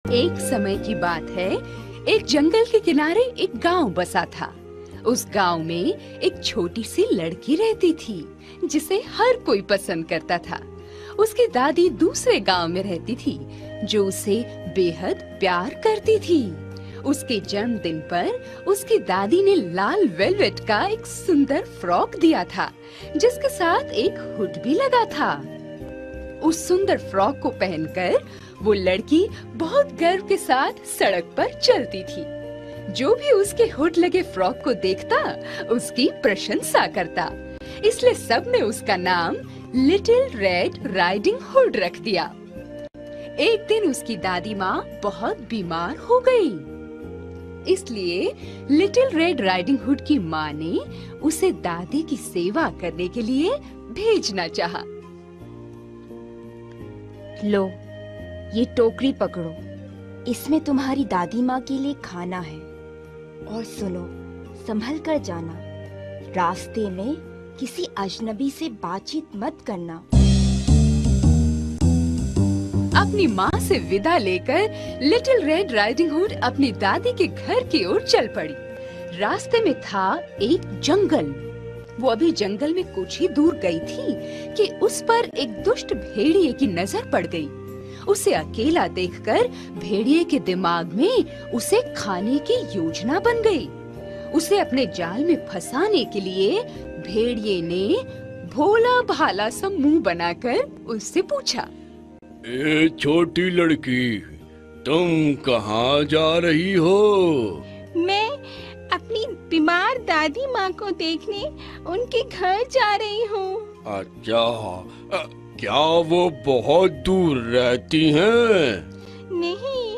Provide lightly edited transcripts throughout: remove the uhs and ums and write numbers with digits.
एक समय की बात है, एक जंगल के किनारे एक गांव बसा था। उस गांव में एक छोटी सी लड़की रहती थी जिसे हर कोई पसंद करता था। उसकी दादी दूसरे गांव में रहती थी जो उसे बेहद प्यार करती थी। उसके जन्मदिन पर उसकी दादी ने लाल वेलवेट का एक सुंदर फ्रॉक दिया था जिसके साथ एक हुड भी लगा था। उस सुंदर फ्रॉक को पहनकर वो लड़की बहुत गर्व के साथ सड़क पर चलती थी। जो भी उसके हुड लगे फ्रॉक को देखता उसकी प्रशंसा करता, इसलिए सबने उसका नाम लिटिल रेड राइडिंग हुड रख दिया। एक दिन उसकी दादी माँ बहुत बीमार हो गई, इसलिए लिटिल रेड राइडिंग हुड की माँ ने उसे दादी की सेवा करने के लिए भेजना चाहा। लो, ये टोकरी पकड़ो, इसमें तुम्हारी दादी माँ के लिए खाना है। और सुनो, संभल कर जाना, रास्ते में किसी अजनबी से बातचीत मत करना। अपनी माँ से विदा लेकर लिटिल रेड राइडिंग हुड अपनी दादी के घर की ओर चल पड़ी। रास्ते में था एक जंगल। वो अभी जंगल में कुछ ही दूर गई थी कि उस पर एक दुष्ट भेड़िए की नजर पड़ गई। उसे अकेला देखकर भेड़िए के दिमाग में उसे खाने की योजना बन गई। उसे अपने जाल में फंसाने के लिए भेड़िए ने भोला भाला सा मुंह बनाकर उससे पूछा, ए छोटी लड़की, तुम कहाँ जा रही हो? मैं अपनी बीमार दादी माँ को देखने उनके घर जा रही हूँ। अच्छा, क्या वो बहुत दूर रहती हैं? नहीं,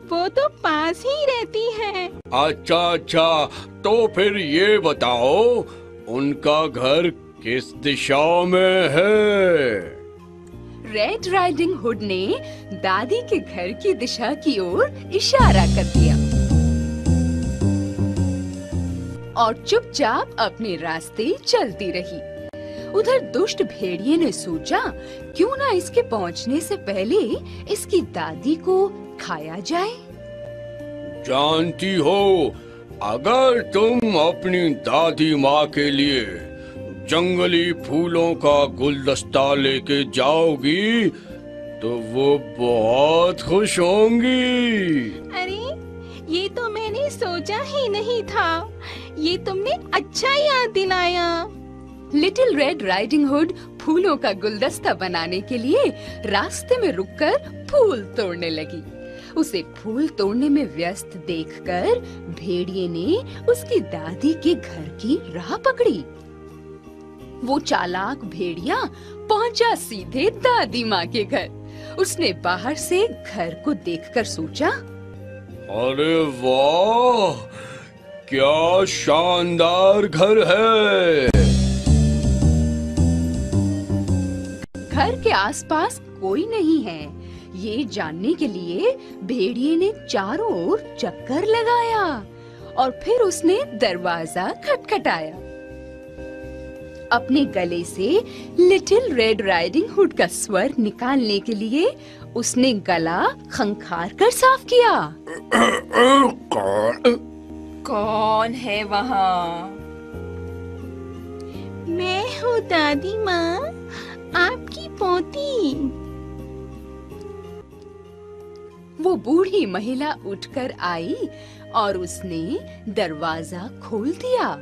वो तो पास ही रहती हैं। अच्छा, तो फिर ये बताओ, उनका घर किस दिशा में है? रेड राइडिंग हुड ने दादी के घर की दिशा की ओर इशारा कर दिया और चुपचाप अपने रास्ते चलती रही। उधर दुष्ट भेड़िए ने सोचा, क्यों ना इसके पहुंचने से पहले इसकी दादी को खाया जाए। जानती हो, अगर तुम अपनी दादी माँ के लिए जंगली फूलों का गुलदस्ता लेके जाओगी तो वो बहुत खुश होंगी। अरे, ये तो मैंने सोचा ही नहीं था। ये तुमने अच्छा याद दिलाया। लिटिल रेड राइडिंग हुड फूलों का गुलदस्ता बनाने के लिए रास्ते में रुककर फूल तोड़ने लगी। उसे फूल तोड़ने में व्यस्त देखकर भेड़िए ने उसकी दादी के घर की राह पकड़ी। वो चालाक भेड़िया पहुंचा सीधे दादी माँ के घर। उसने बाहर से घर को देखकर सोचा, अरे वाह, क्या शानदार घर है। घर के आसपास कोई नहीं है, ये जानने के लिए भेड़िए ने चारों ओर चक्कर लगाया और फिर उसने दरवाजा खटखटाया। अपने गले से लिटिल रेड राइडिंग हुड का स्वर निकालने के लिए उसने गला खंखार कर साफ किया। कौन है वहाँ? मैं हूँ दादी माँ, आपकी पोती। वो बूढ़ी महिला उठकर आई और उसने दरवाजा खोल दिया।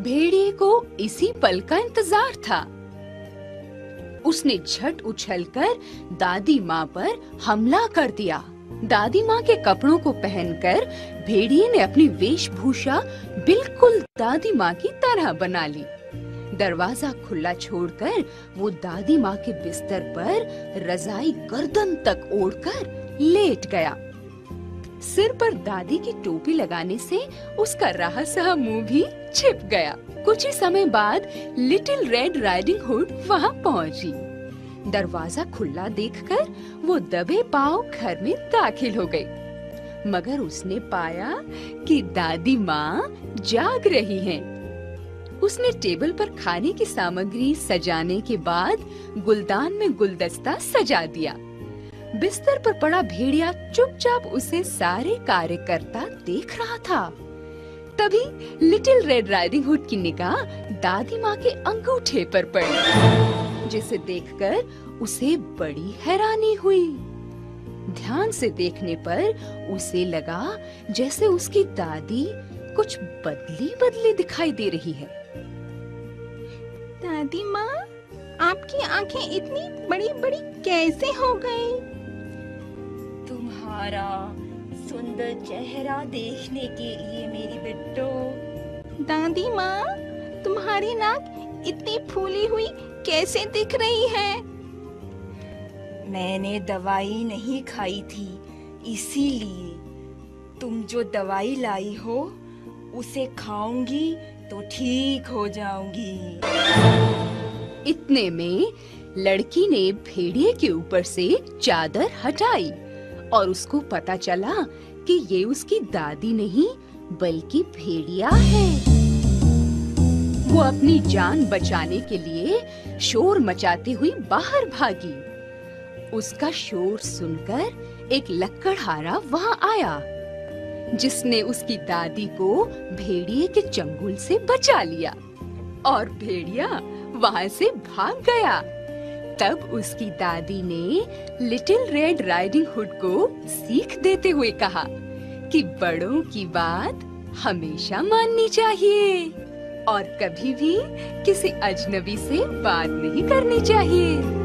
भेड़िए को इसी पल का इंतजार था। उसने झट उछलकर दादी माँ पर हमला कर दिया। दादी माँ के कपड़ों को पहनकर भेड़िए ने अपनी वेशभूषा बिल्कुल दादी माँ की तरह बना ली। दरवाजा खुला छोड़कर वो दादी माँ के बिस्तर पर रजाई गर्दन तक ओढ़कर लेट गया। सिर पर दादी की टोपी लगाने से उसका रहा-सहा मुंह भी छिप गया। कुछ ही समय बाद लिटिल रेड राइडिंग हुड वहाँ पहुँची। दरवाजा खुला देखकर वो दबे पांव घर में दाखिल हो गई, मगर उसने पाया कि दादी माँ जाग रही हैं। उसने टेबल पर खाने की सामग्री सजाने के बाद गुलदान में गुलदस्ता सजा दिया। बिस्तर पर पड़ा भेड़िया चुपचाप उसे सारे कार्य करता देख रहा था। तभी लिटिल रेड राइडिंग हुड की निगाह दादी माँ के अंगूठे पर पड़ी, जिसे देखकर उसे बड़ी हैरानी हुई। ध्यान से देखने पर उसे लगा जैसे उसकी दादी कुछ बदली बदली दिखाई दे रही है। दादी माँ, आपकी आंखें इतनी बड़ी बड़ी कैसे हो गई? तुम्हारा सुंदर चेहरा देखने के लिए मेरी बिट्टो। दादी माँ, तुम्हारी नाक इतनी फूली हुई कैसे दिख रही है? मैंने दवाई नहीं खाई थी, इसीलिए। तुम जो दवाई लाई हो उसे खाऊंगी तो ठीक हो जाऊंगी। इतने में लड़की ने भेड़िए के ऊपर से चादर हटाई और उसको पता चला कि ये उसकी दादी नहीं बल्कि भेड़िया है। वो अपनी जान बचाने के लिए शोर मचाती हुई बाहर भागी। उसका शोर सुनकर एक लकड़हारा वहां आया, जिसने उसकी दादी को भेड़िए के चंगुल से बचा लिया और भेड़िया वहां से भाग गया। तब उसकी दादी ने लिटिल रेड राइडिंग हुड को सीख देते हुए कहा कि बड़ों की बात हमेशा माननी चाहिए और कभी भी किसी अजनबी से बात नहीं करनी चाहिए।